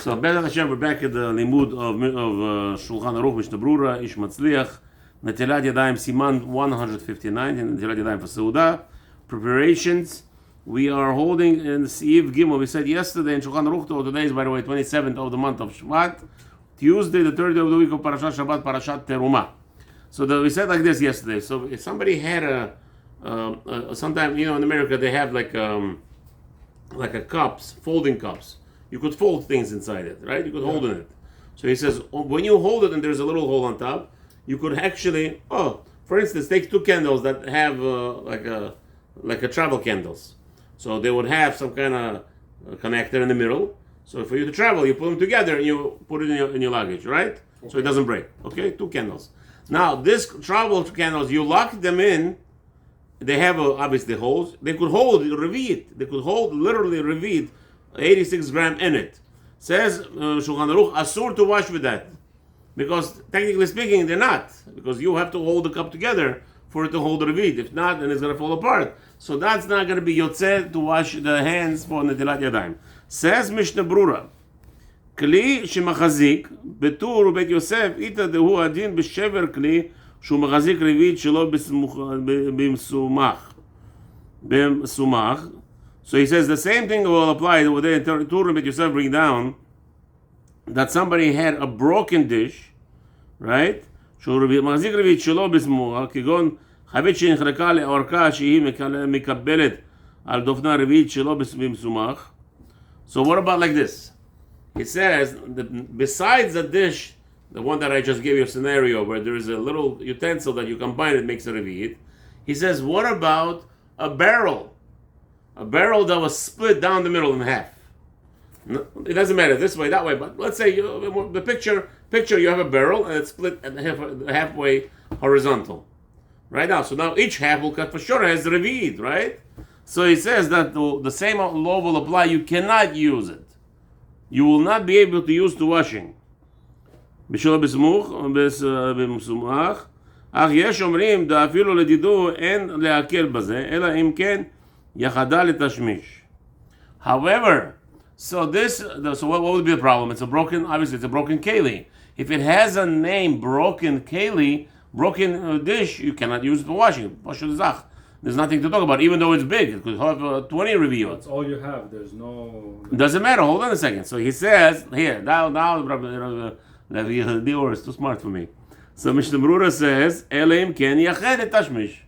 So, Bezat Hashem, we're back at the limud of Shulchan Aruch, Mishnah Berurah, Ish Matzliach, Netilat Yadayim, Siman 159, and Netilat Yadayim for Seudah. Preparations. We are holding in Siv Gimel. We said yesterday in Shulchan Aruch, today is, by the way, 27th of the month of Shvat, Tuesday, the third day of the week of Parashat Shabbat, Parashat Terumah. So we said like this yesterday. So if somebody had sometimes, in America, they have like a cups, folding cups. You could fold things inside it, right? You could hold in it. So he says, when you hold it and there's a little hole on top, you could actually, for instance, take two candles that have like a travel candles. So they would have some kind of connector in the middle. So for you to travel, you put them together and you put it in your luggage, right? Okay. So it doesn't break. Okay, two candles. Now this travel candles, you lock them in. They have obviously holes. They could hold revit. They could hold literally revit. 86 gram in it. Says Shulchan Aruch, asur to wash with that. Because technically speaking, they're not. Because you have to hold the cup together for it to hold the revit. If not, then it's going to fall apart. So that's not going to be yotzeh to wash the hands for netilat yadayim. Says Mishnah Berurah, kli shemachazik betur ubet Yosef ita dehu adin b'shever kli shu machazik revit shelo b'msumach. So he says the same thing will apply over there in Turim that Yosef bring down that somebody had a broken dish, right? שהוא מחזיק רביעית שלו בסמוכה, כגון חבית שנחרקה לאורכה שהיא מקבלת על דופנה רביעית שלו במסומך. So what about like this? He says, besides the dish, the one that I just gave you a scenario where there is a little utensil that you combine, it makes a revi'it. He says, what about a barrel? A barrel that was split down the middle in half. It doesn't matter this way, that way, but let's say the picture you have a barrel and it's split at halfway horizontal. Right now, so now each half will cut for sure has revi'it, right? So he says that the same law will apply. You cannot use it. You will not be able to use to washing. בשלו בסמוך, במסומך, אך יש אומרים, אפילו לדידו אין להקל בזה, אלא אם כן יחדה לתשמיש. However, so what would be the problem? Obviously it's a broken keli. If it has a name, broken keli, broken dish, you cannot use it for washing. There's nothing to talk about, even though it's big. It could have 20 reviews. That's all you have. There's no... Doesn't matter. Hold on a second. So he says, here, now, the Berurah is too smart for me. So Mishnah Berurah says, Elim ken yached et tashmish.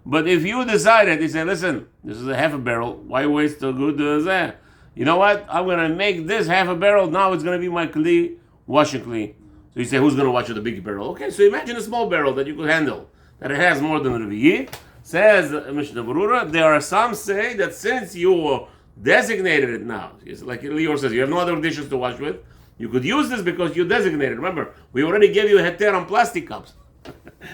But if you decided, he said, listen, this is a half a barrel. Why waste a good zeh? You know what? I'm going to make this half a barrel. Now it's going to be my kli, washing kli. So you say, who's going to wash with the big barrel? Okay, so imagine a small barrel that you could handle, that it has more than a revi'it. Says Mishnah Berurah, there are some say that since you designated it now, it's like Lior says, you have no other dishes to wash with, you could use this because you designated. Remember, we already gave you a heter on plastic cups.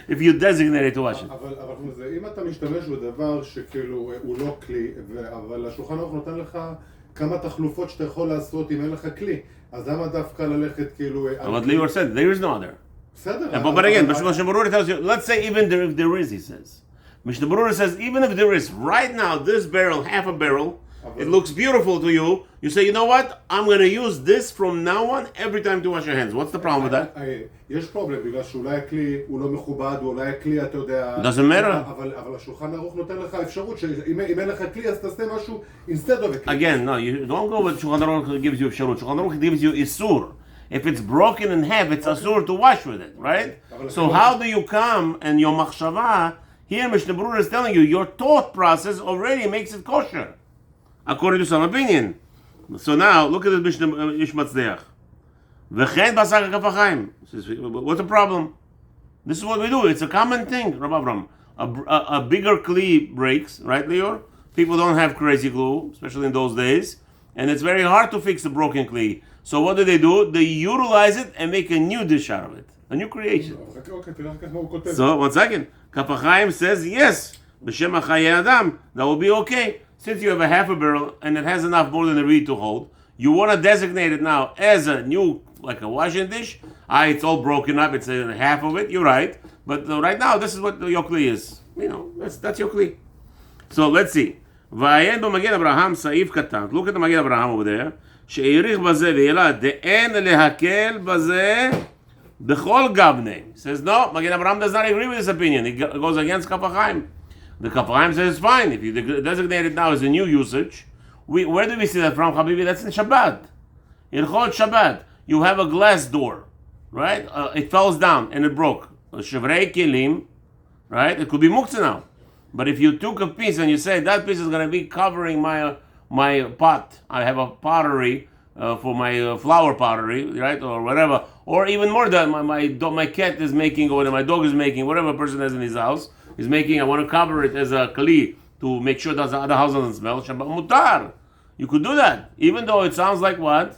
if you designated to wash it. אבל אם אתה משתמש בדבר שכאילו הוא לא כלי, אבל השולחן ערוך נותן לך כמה תחלופות שאתה יכול לעשות אם אין לך כלי, אז למה דווקא ללכת כאילו... What Lior said, there is no other. בסדר. But again, Mishnah Berurah tells you, let's say even if there is, he says. Mishnah Berurah says, even if there is, right now, this barrel, half a barrel, it looks beautiful to you. You say, you know what? I'm going to use this from now on every time to wash your hands. What's the problem with that? יש פרובלם, בגלל שאולי הכלי הוא לא מכובד, אולי הכלי, אתה יודע... Doesn't matter. אבל השולחן ערוך נותן לך אפשרות שאם אין לך כלי, אז תעשה משהו instead of a כלי. Again, no, you don't go with Shulchan Aruch gives you אפשרות. Shulchan Aruch gives you isur. If it's broken in half, it's asur to wash with it, right? So how do you come and your machshava... Here, Mishnah Berurah is telling you, your thought process already makes it kosher, according to some opinion. So now, look at this Mishnah Ish Matzliach. V'chen basar kafachayim. What's the problem? This is what we do. It's a common thing, Rabbi Avram. A bigger kli breaks, right, Lior? People don't have crazy glue, especially in those days, and it's very hard to fix a broken kli. So what do? They utilize it and make a new dish out of it. A new creation. So, one second. Kapachayim says, yes, b'shem hachaye adam, that will be okay. Since you have a half a barrel and it has enough more than a reed to hold, you want to designate it now as a new, like a washing dish. It's all broken up, it's half of it, you're right. But right now, this is what your kli is. That's your kli. So, let's see. V'ayen b'Magen Abraham Saif Katan. Look at the Magen Abraham over there. שהעריך בזה וילד, דאין להקל בזה בכל גבני. He says, no, Magen Avraham does not agree with this opinion. It goes against Kaf HaChaim. The Kaf HaChaim says it's fine. If you designate it now as a new usage, where do we see that from, Habibi? That's in Shabbat. In Chol Shabbat, you have a glass door, right? It falls down and it broke. Shevrei Kelim, right? It could be muktzah now. But if you took a piece and you say that piece is going to be covering my pot, I have a pottery for my flower pottery, right, or whatever, or even more than my cat is making, or my dog is making, whatever a person has in his house is making. I want to cover it as a kli to make sure that the other house doesn't smell. Shabbat mutar. You could do that, even though it sounds like what?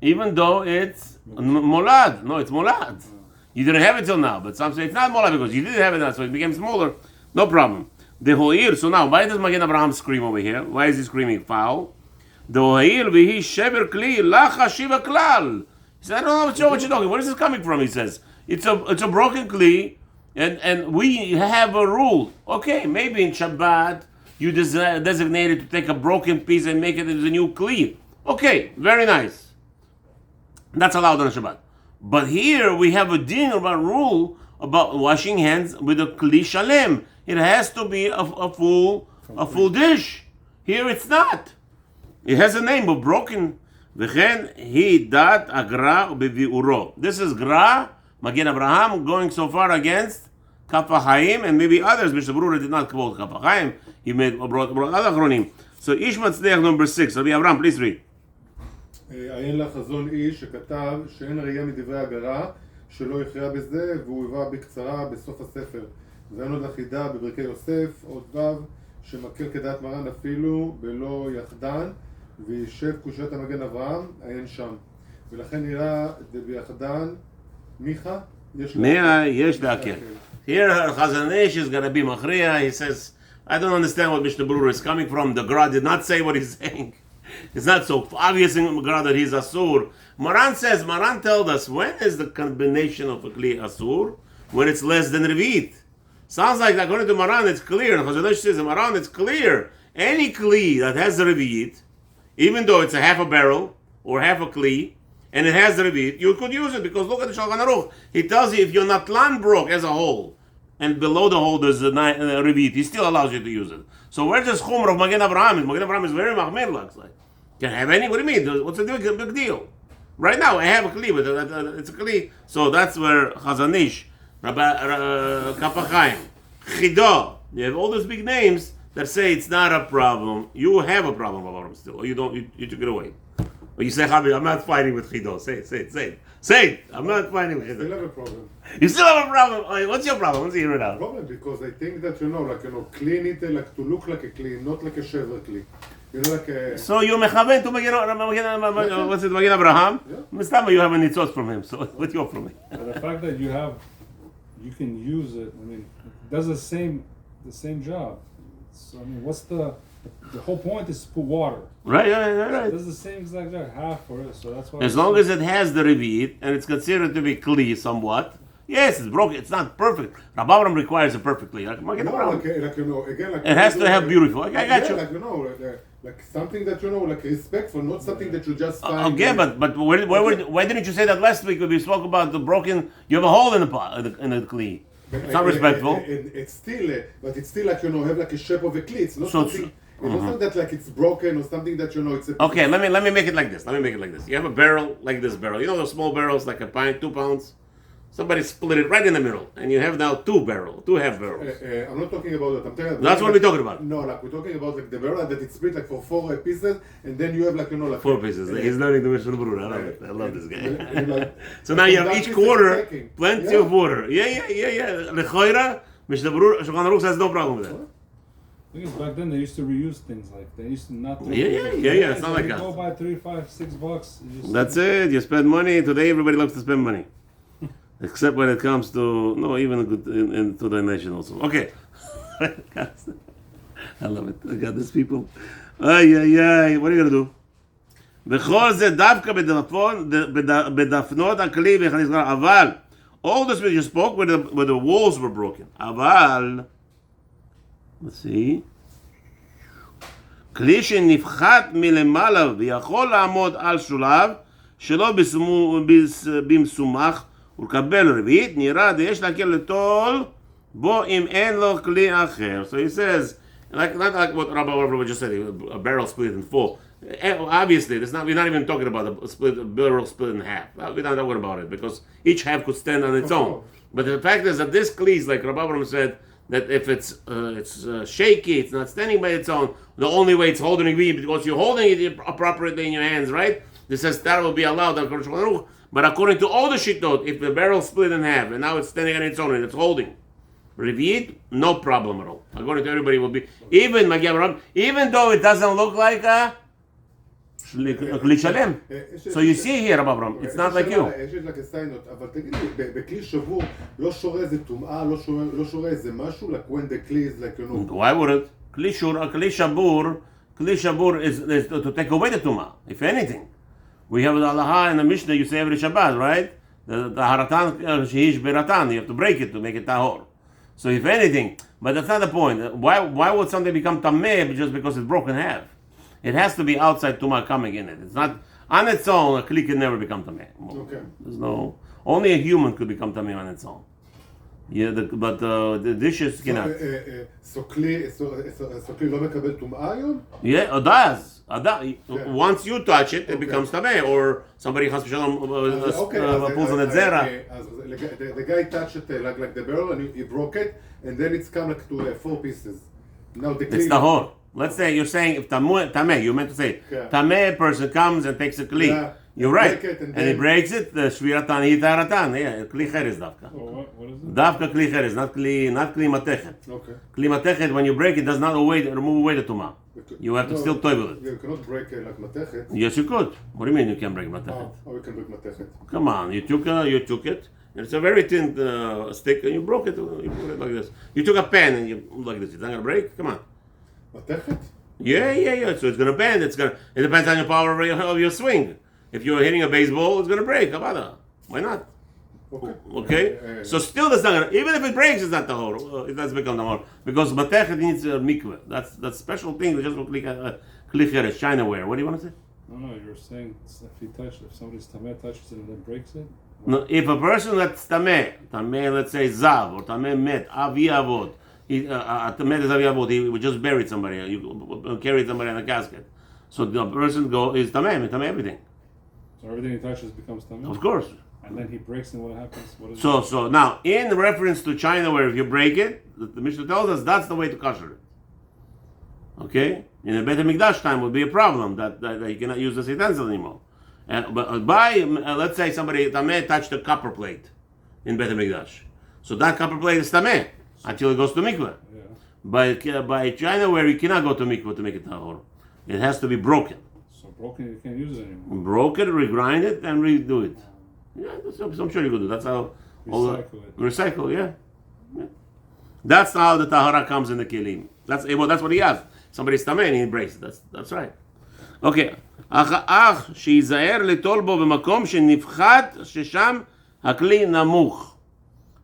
Even though it's molad. No, it's molad. You didn't have it till now, but some say it's not molad because you didn't have it now, so it became smaller. No problem. The ho'ir. So now, why does Magen Avraham scream over here? Why is he screaming foul? The ho'ir v'hi shever kli lacha shiva klal. He said, I don't know what you're talking. Where is this coming from? He says, it's a broken kli, and we have a rule. Okay, maybe in Shabbat you designated to take a broken piece and make it into a new kli. Okay, very nice. That's allowed on Shabbat. But here we have a din about rule about washing hands with a kli shalem. It has to be a full dish. Here it's not. It has a name of broken. V'chen hi dat agra bevi'uro. This is gra, Magen Avraham, going so far against Kaf HaChaim and maybe others. Mishnah Berurah did not quote Kaf HaChaim. He brought other chronim. So Ish Matzliach number 6. Rabbi Avraham, please read. עיין לחזון איש שכתב שאין ראייה מדברי הגרה שלא יכריע בזה, והוא הבא בקצרה בסוף הספר. ואין עוד החידה בברכי יוסף, עוד ו' שמקל כדעת מרן אפילו בלא יחדן, וישב קושיות המגן אברהם, עיין שם. ולכן נראה ביחדן, מיכה, יש להקל. Here Chazon Ish is going to be machriya. He says, I don't understand what Mishnah Berurah is coming from. The Gra did not say what he's saying. It's not so obvious in Gra that he's Asur. Maran says, Maran told us, when is the combination of a Kli Asur? When it's less than Revit. Sounds like according to Maran it's clear. And Chazon Ish says, Maran, it's clear. Any Kli that has the Revit, even though it's a half a barrel or half a Kli, and it has the Revit, you could use it because look at the Shulchan Aruch. He tells you if your Natlan broke as a whole, and below the hole there's a Revit, he still allows you to use it. So where's this Chumr of Magen Avraham? Magen Avraham is very Mahmir, looks like. Can I have any? What do you mean? What's the big deal? Right now I have a Kli, but it's a Kli. So that's where Chazon Ish, Kaf HaChaim, Chidah, you have all those big names that say it's not a problem. You have a problem, Avraham, still. Or you don't, you took it away. Or you say, Chavi, I'm not fighting with Chidah. Say it. I'm not fighting with Chidah. I still have a problem. You still have a problem? What's your problem? Let's hear it out. Problem because I think that Kli need to look like a Kli, not like a Shever Kli. You know, like a... So you mechaven to Magen, what's it, Magen Avraham? Mistama, you have a nitzot from him. So what's your problem? But the fact that you can use it. I mean, it does the same job. So I mean, what's the whole point is to put water. Right. It does the same exact job, half for it. So that's why. As long as it has the revit and it's considered to be kli somewhat. Yes, it's broken. It's not perfect. Rabbi Avraham requires a perfectly. It has to have beautiful. I got you. Like something that like respectful, not something that you just find. Okay, but why didn't you say that last week when we spoke about the broken? You have a hole in the pot in the kli. It's not respectful. It's still, but it's still like have like a shape of a kli. It's not something. It's not that like it's broken or something that it's. Okay, let me make it like this. You have a barrel like this barrel. You know those small barrels like a pint, 2 pounds. Somebody split it right in the middle, and you have now 2 half barrels. I'm not talking about that. I'm telling you. That's what we're talking about. No, like we're talking about like the barrel that it's split like for 4 pieces, and then you have like like 4 pieces. He's learning the Mishnah Berurah. I love it. I love this guy. So now you have each quarter plenty of water. Yeah. Lechoira, Mishnah Berurah, Shulchan Aruch says no problem with that. Because back then they used to reuse things like they used to not. Yeah. It's not like that. Go buy $3, $5, $6. That's it. You spend money. Today everybody loves to spend money. Except when it comes to, even to the nation also. Okay. I love it. I got these people. What are you going to do? בכל זה דווקא בדפנות הכלי בחניס גרע. אבל, all this we just spoke where the walls were broken. אבל, let's see. כלי שנפחת מלמעלה ויכול לעמוד על שוליו שלא במסומך ולקבל רביעית, נראה יש להקל לטול בו אם אין לו כלי אחר. So he says, not like what Rabbi Berurah just said, a barrel split in full. Obviously, we're not even talking about a barrel split in half. We're not talking about it because each half could stand on its own. But the fact is that this kli is like Rabbi Berurah said, that if it's shaky, it's not standing by its own, the only way it's holding it, because you're holding it appropriately in your hands, right? This says that will be allowed. But according to all the shittot, if the barrel split in half and now it's standing on its own and it's holding, Revi'it, no problem at all. According to everybody, will be even though it doesn't look like a כלי שלם. So you see here, Rabbi Abraham, it's not like you. יש את לקסיינות, אבל תגיד לי, בכלי שבור לא שורה איזה טומאה, לא שורה איזה משהו, like when the kli is like, you know. Why would it? כלי shabur is to take away the tumah, if anything. We have the halacha in the Mishnah, you say every Shabbat, right? The haratan, shehish beratan, you have to break it to make it tahor. So if anything, but that's not the point. Why would something become tameh just because it's broken in half? It has to be outside tumah coming in it. It's not on its own. A kli can never become tameh. Okay. There's no. Only a human could become tameh on its own. Yeah, but the dishes cannot. So כלי לא מקבל טומאה היום? Yeah, it does. Once you touch it, it becomes tameh, or somebody has pulls on a zera. The guy touched it like the barrel and he broke it, and then it's come like to 4 pieces. Now the kli. It's tahor. Let's say you're saying if tameh, you meant to say tameh person comes and takes a kli. Yeah. You're right, and he breaks it. The shviratan hi taratan. Yeah, kli cheres davka. What is it? Davka kli cheres, not kli matechet. Okay. Kli matechet, when you break it, does not remove away the tumah. You have to still toivel it. You cannot break like matechet. Yes, you could. What do you mean you can break matechet? Oh, you can break matechet. Come on, you took it, and it's a very thin stick, and you broke it. You put it like this. You took a pen and you like this. It's not gonna break. Come on. Matechet? Yeah. So it's gonna bend. It depends on your power of your swing. If you're hitting a baseball, it's gonna break. Why not? Okay. So still, that's not gonna. Even if it breaks, it's not the whole. It doesn't become the whole because matechet needs a mikveh. That's special thing. Just for kli cheres, Chinaware. What do you want to say? No, you're saying if somebody's tameh touches it and then breaks it. No, if a person that's tameh, let's say zav or tameh met avi avot, tameh is avi avot. He just buried somebody. You carried somebody in a casket. So the person is tameh everything. So everything he touches becomes tameh. Of course. And then he breaks, and what happens? What is So now, in reference to China, where if you break it, the Mishnah tells us that's the way to kosher it. Okay? In the Beit HaMikdash time would be a problem that you cannot use this utensil anymore. But let's say somebody tameh touched a copper plate in Beit HaMikdash. So that copper plate is tameh until it goes to mikveh. Yeah. By China, where you cannot go to mikveh to make it tahor, it has to be broken. So broken, you can't use it anymore. Broke it, regrind it, and redo it. Yeah, I'm sure you could do. That's how. Recycle, yeah. That's how the tahara comes in the kelim. That's what he has. Somebody's tameh and he breaks it. That's right. Okay. אך שיזהר ליטול בו במקום שנפחת ששם הכלי נמוך.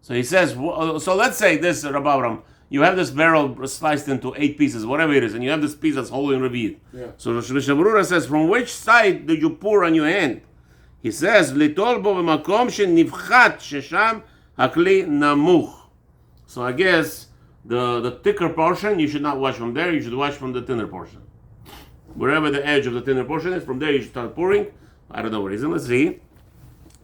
So he says, so let's say this, Rabbi Abraham, you have this barrel sliced into 8 pieces, whatever it is, and you have this piece that's holding Revi'it. Yeah. So Berurah says, from which side did you pour on your hand? He says, ליטול בו במקום שנפחת ששם הכלי נמוך. So I guess the thicker portion, you should not wash from there, you should wash from the thinner portion. Wherever the edge of the thinner portion is, from there you should start pouring. I don't know what reason. Let's see.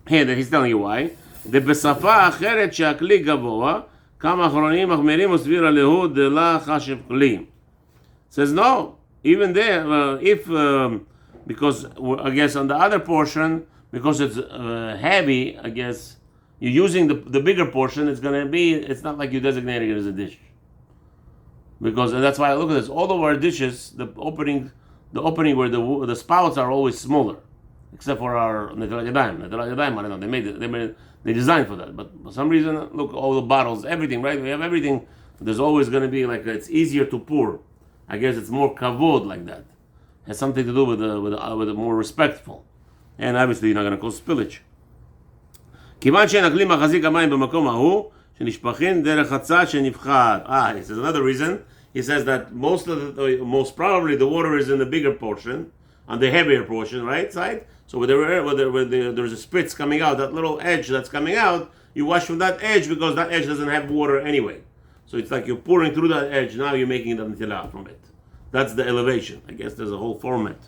Here, he's telling you why. בשפה אחרת שהכלי גבוה, כמה אחרונים מחמירים וסביר עליהו דלה חשב כלי. Says no, even there, because I guess on the other portion, because it's heavy, I guess you're using the bigger portion. It's not like you're designating it as a dish. Because and that's why I look at this. All of our dishes, the opening where the spouts are always smaller, except for our netilat yadayim. Netilat yadayim, I don't know. They designed for that, but for some reason, look, all the bottles, everything, right? We have everything. There's always going to be like it's easier to pour. I guess it's more kavod like that. It has something to do with the more respectful, and obviously you're not going to cause spillage. כיוון שאין הכלי מחזיק המים במקום ההוא, שנשפכים דרך הצד שנפחת. This is another reason. he says that most probably the water is in the bigger portion, on the heavier portion, right side. So where there's a spritz coming out, that little edge that's coming out, you wash from that edge because that edge doesn't have water anyway. So it's like you're pouring through that edge. Now you're making the netilah from it. That's the elevation. I guess there's a whole format.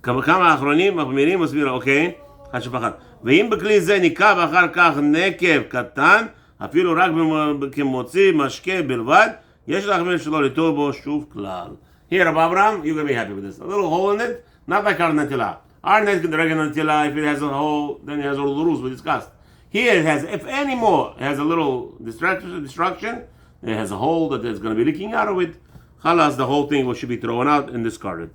כמה האחרונים מחמירים מסביר, אוקיי? חד שפחד. ואם בכלי זה ניקב אחר כך נקב קטן, אפילו רק כמוציא משקה בלבד, יש להחמיר שלא ליטול בו שוב כלל. Here, Abraham, you're going to be happy with this. A little hole in it, not like our netilah. Our regular netilah, if it has a hole, then it has all the rules we discussed. Here it has, if any more, it has a little destruction, it has a hole that is going to be leaking out of it. Khalas, the whole thing should be thrown out and discarded.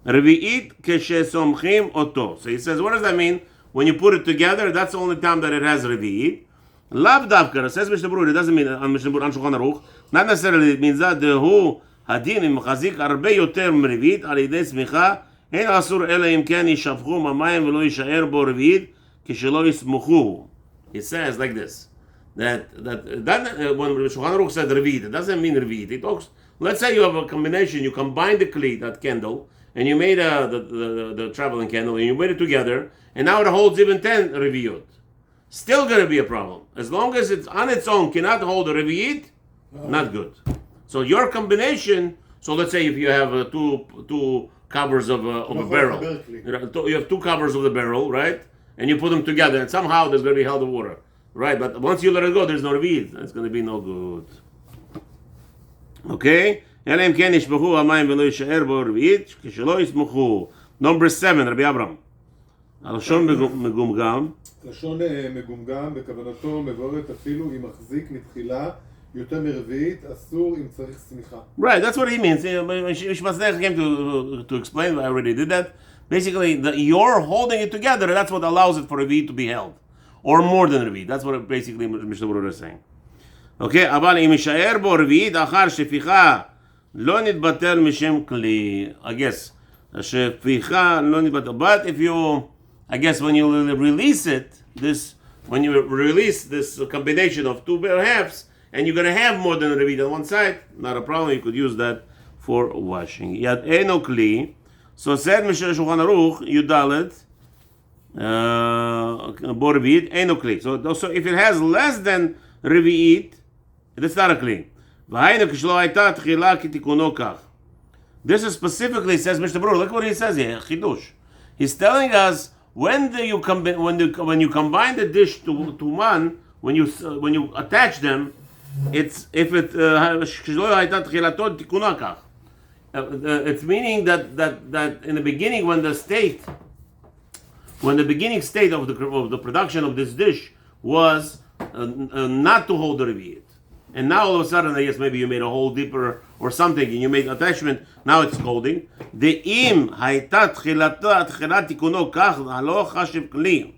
Revi'it keshesomchim oto. So he says, what does that mean? When you put it together, that's the only time that it has revi'it. Lav davkar, says Mishnah Berurah, it doesn't mean on Mishnah Berurah, on Shulchan Aruch. Not necessarily, it means that hu hadin im chazik arbe yoter revi'it al yidei smicha ein asur ela im ken yishavchu mamayim velo yishaer bo revi'it keshelo yismuchu. It says like this, that when Shulchan Aruch said revi'it, it doesn't mean revi'it. It talks, let's say you have a combination, you combine the kli, that candle, and you made the traveling candle, and you made it together, and now it holds even 10 revi'ot. Still going to be a problem. As long as it's on its own, cannot hold a revi'it, not good. So your combination, so let's say if you have two covers of a barrel, you have two covers of the barrel, right? And you put them together, and somehow there's going to be held of water, right? But once you let it go, there's no revi'it. It's going to be no good. Okay? אלא אם כן ישפכו המים ולא יישאר בו רביעית, כשלא יסמכו. Number 7, רבי אברהם. הלשון מגומגם. לשון מגומגם, בכוונתו מבוארת אפילו אם מחזיק מתחילה יותר מרביעית, אסור אם צריך סמיכה. Right, that's what he means. Matzliach came to explain, I already did that. Basically, you're holding it together, that's what allows it for revi'it to be held. Or more than revi'it. That's what basically Mishnah Berurah is saying. Okay, אבל אם יישאר בו רביעית אחר שפיכה לא נתבטל משם כלי. I guess, שפיכה לא נתבטל. But if you, I guess when you release it, when you release this combination of two bare halves, and you're going to have more than a revi'it on one side, not a problem, you could use that for washing. יד אינו כלי, so said Mishnah Shulchan Aruch, י"ד, בו רביעית, אינו כלי. So if it has less than רביעית, it's not a kli. This is specifically, says Mishnah Berurah, look what he says here, chidush. He's telling us when you combine the dish to one, when you attach them, it's if it it's meaning that in the beginning when the beginning state of the production of this dish was not to hold the revi'it. And now all of a sudden, I guess maybe you made a hole deeper or something, and you made attachment. Now it's holding. The im haytat tchilat tikuno kach halo chashiv kli.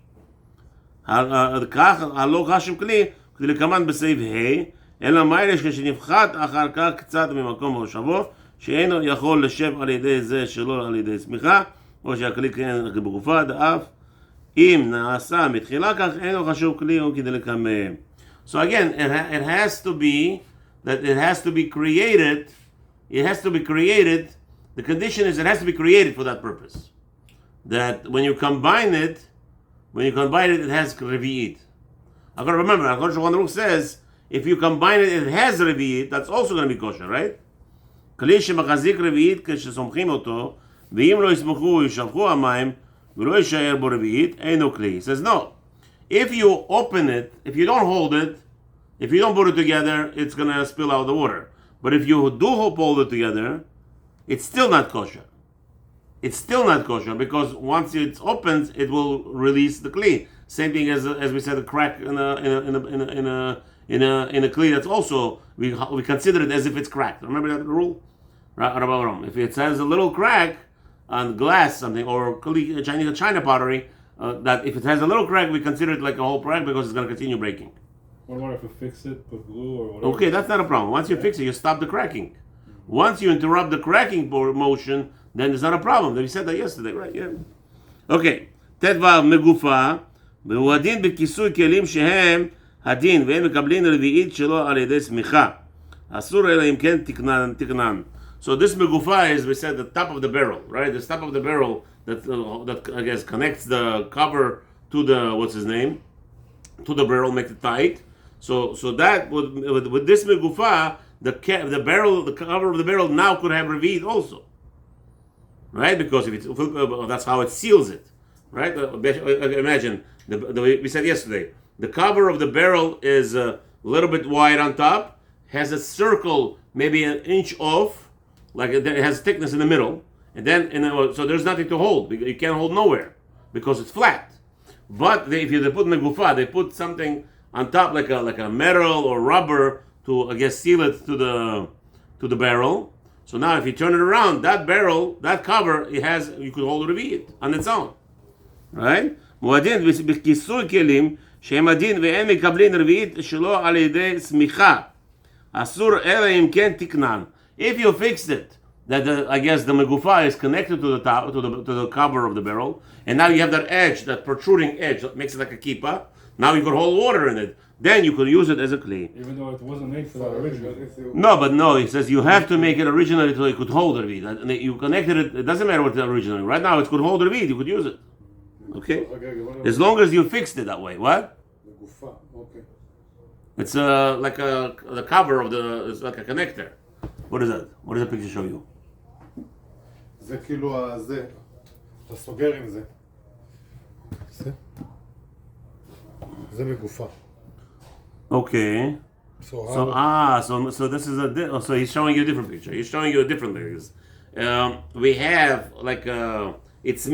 Kach halo chashiv kli. כדלקמן בסעיף ה' אלא מה יש כשנפחת אחר כך קצת ממקום מושבו שאינו יכול לשב על ידי זה שלא על ידי סמיכה או שהכלי כן בגופה דאף אם נעשה מתחילה כך אינו חשוב כלי או כדלקמן. So again, it has to be that it has to be created. It has to be created. The condition is it has to be created for that purpose. That when you combine it, it has revi'it. I've got to remember, Shulchan Aruch says if you combine it, it has revi'it. That's also going to be kosher, right? כלי שמחזיק רביעית כשסומכים אותו, ואם לא יסמכו ישפכו המים ולא יישאר בו רביעית, אינו כלי. He says no. If you open it, if you don't hold it, if you don't put it together, it's going to spill out the water. But if you do hold it together, it's still not kosher. It's still not kosher because once it opens, it will release the kli. Same thing as we said, a crack in a kli. That's also we consider it as if it's cracked. Remember that rule? If it has a little crack on glass, something or China pottery. That if it has a little crack, we consider it like a whole crack because it's going to continue breaking. What about if you fix it, put glue or whatever? Okay, that's not a problem. Once you fix it, you stop the cracking. Once you interrupt the cracking motion, then it's not a problem. We said that yesterday, right? Yeah. Okay. ט"ו מגופה, והוא הדין בכיסוי כלים שהם הדין, והם מקבלים רביעית שלו על ידי סמיכה. Asur ela im ken tiknan. So this megufa is, we said, the top of the barrel, right? The top of the barrel that I guess connects the cover to the, what's his name, to the barrel, makes it tight. So that with this megufa, the barrel, the cover of the barrel now could have revealed also, right? Because if it's that's how it seals it, right? Imagine we said yesterday, the cover of the barrel is a little bit wide on top, has a circle maybe an inch off, like it has thickness in the middle, and then so there's nothing to hold. You can't hold nowhere because it's flat. But if they put megufa, they put something on top like a metal or rubber to, I guess, seal it to the barrel. So now if you turn it around, that barrel, that cover, you could hold it on its own, right? מועדין בכיסוי כלים שהם הדין ואין מקבלין רביעית שלא על ידי סמיכה. אסור אלא אם כן תקנן. If you fixed it, that I guess the megufa is connected to the top, to the cover of the barrel, and now you have that edge, that protruding edge that makes it like a kippah. Now you could hold water in it. Then you could use it as a kli. Even though it wasn't made for that originally. No, he says you have to make it originally so it could hold the reed. You connected it, it doesn't matter what the originally. Right now it could hold the reed, you could use it. Okay? As long as you fixed it that way. What? Okay. It's like the cover of it's like a connector. What is that? What does the picture show you? זה כאילו זה, אתה סוגר עם זה. זה מגופה. Okay. So this is so he's showing you a different picture. He's showing you a different things. We have like it's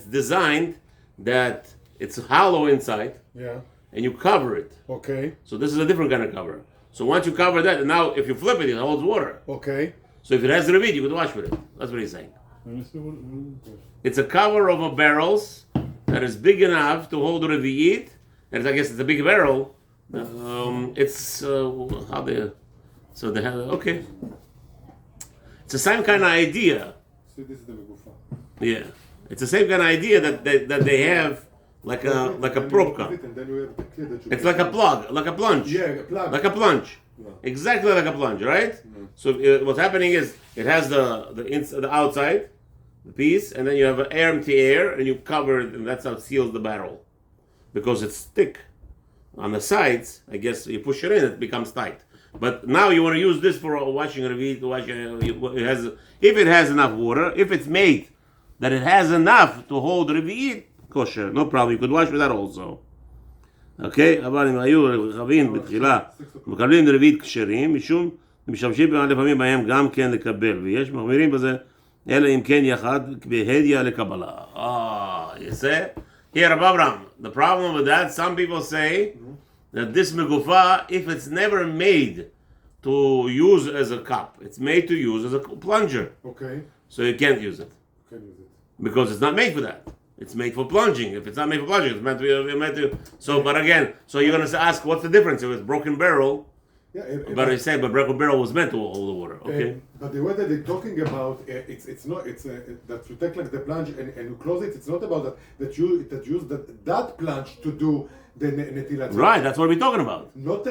designed that it's hollow inside. Yeah. And you cover it. Okay. So this is a different kind of cover. So once you cover that, and now if you flip it, it holds water. Okay. So if it has the revid, you could wash with it. That's what he's saying. Let me see what is this? It's a cover of a barrels that is big enough to hold the revid. And I guess it's a big barrel. It's how they. So they have okay. It's the same kind of idea. So this is the מגופה. Yeah, it's the same kind of idea that they have like a probe cup. It's like a plug, like a plunge. Yeah, a plug. Like a plunge. Yeah. Exactly like a plunge, right? Yeah. So what's happening is it has the outside, the piece, and then you have an empty air, and you cover it, and that's how it seals the barrel, because it's thick on the sides. I guess you push it in, it becomes tight. But now you want to use this for washing reveal, if it has enough water, if it's made that it has enough to hold reveal, kosher, no problem. You could wash with that also. Okay, אבל אם היו רכבים בתחילה מקבלים רביעית כשרים, משום משתמשים לפעמים בהם גם כן לקבל, ויש מחמירים בזה, אלא אם כן יחד בהדיה לקבלה. You see? Here, Abraham, the problem with that, some people say that this megufa, if it's never made to use as a cup, it's made to use as a plunger. Okay. So you can't use it. Can use it. Because it's not made for that. It's made for plunging. If it's not made for plunging, it's meant to be. So, but again, so you're going to ask, what's the difference if it's broken barrel? Yeah, But he said, but broken barrel was meant to hold the water. Okay. But the way that they're talking about, it's not. It's that you take like the plunge and you close it. It's not about that you use that plunge to do the netilat. Right. That's what we're talking about. Not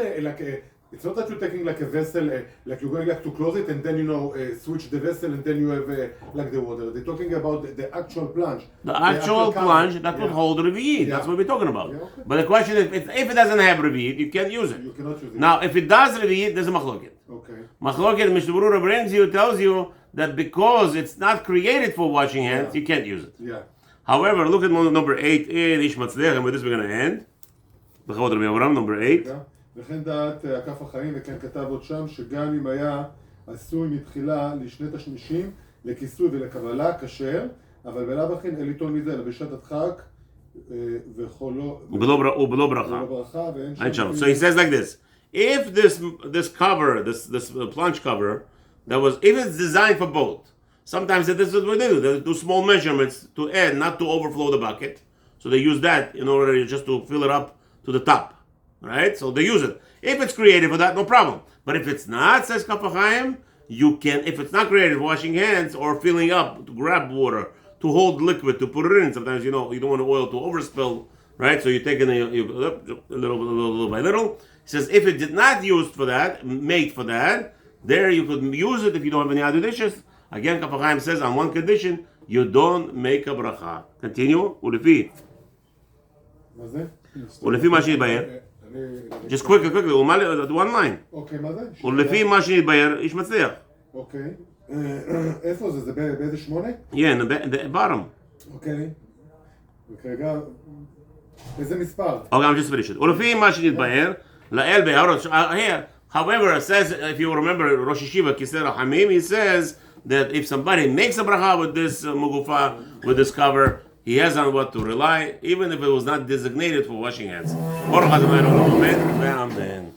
it's not that you're taking like a vessel, like you're going like to close it and then switch the vessel and then you have like the water. They're talking about the actual plunge. The actual plunge that would hold the reveal. That's what we're talking about. Yeah, okay. But the question is, if it doesn't have reveal, you can't use it. You cannot use it. Now, if it does reveal, there's a machloket. Okay. Machloket, Mishnah Berurah tells you that because it's not created for washing hands, you can't use it. Yeah. However, look at number 8 in Ish Matzliach, and with this we're going to end. Number 8. וכן דעת הכף החיים, וכן כתב עוד שם, שגם אם היה עשוי מתחילה לשני תשמישים, לכיסוי ולקבלה, כשר, אבל בלאו הכן אין ליטול מזה, אלא בשעת הדחק, ובלא ברכה, ואין שם. So he says like this, if this cover, this plunge cover, if it's designed for both, sometimes this is what they do. They do small measurements to add, not to overflow the bucket. So they use that in order just to fill it up to the top. Right? So they use it. If it's created for that, no problem. But if it's not, says Kaf HaChaim, you can, if it's not created for washing hands or filling up, to grab water, to hold liquid, to put it in. Sometimes, you don't want the oil to overspill, right? So you take it little by little. He says, if it did not used for that, made for that, There you could use it if you don't have any other dishes. Again, Kaf HaChaim says on one condition, you don't make a bracha. Continue. ולפי. מה זה? ולפי מה שהתבהר. Just quickly, one line. אוקיי, מה זה? ולפי מה שהתבהר, איש מצליח. אוקיי. איפה זה? זה באיזה 8? Yeah, in the bottom. אוקיי. וכרגע, איזה מספר? Okay, I'm just finishing. ולפי מה שהתבהר, לאל בהערות. Here, however, it says, if you remember Rosh Yeshiva, Kisei Rachamim, he says that if somebody makes a bracha with this mugufa, with this cover, he has on what to rely, even if it was not designated for washing hands. Baruch Adonai Olam, Amen.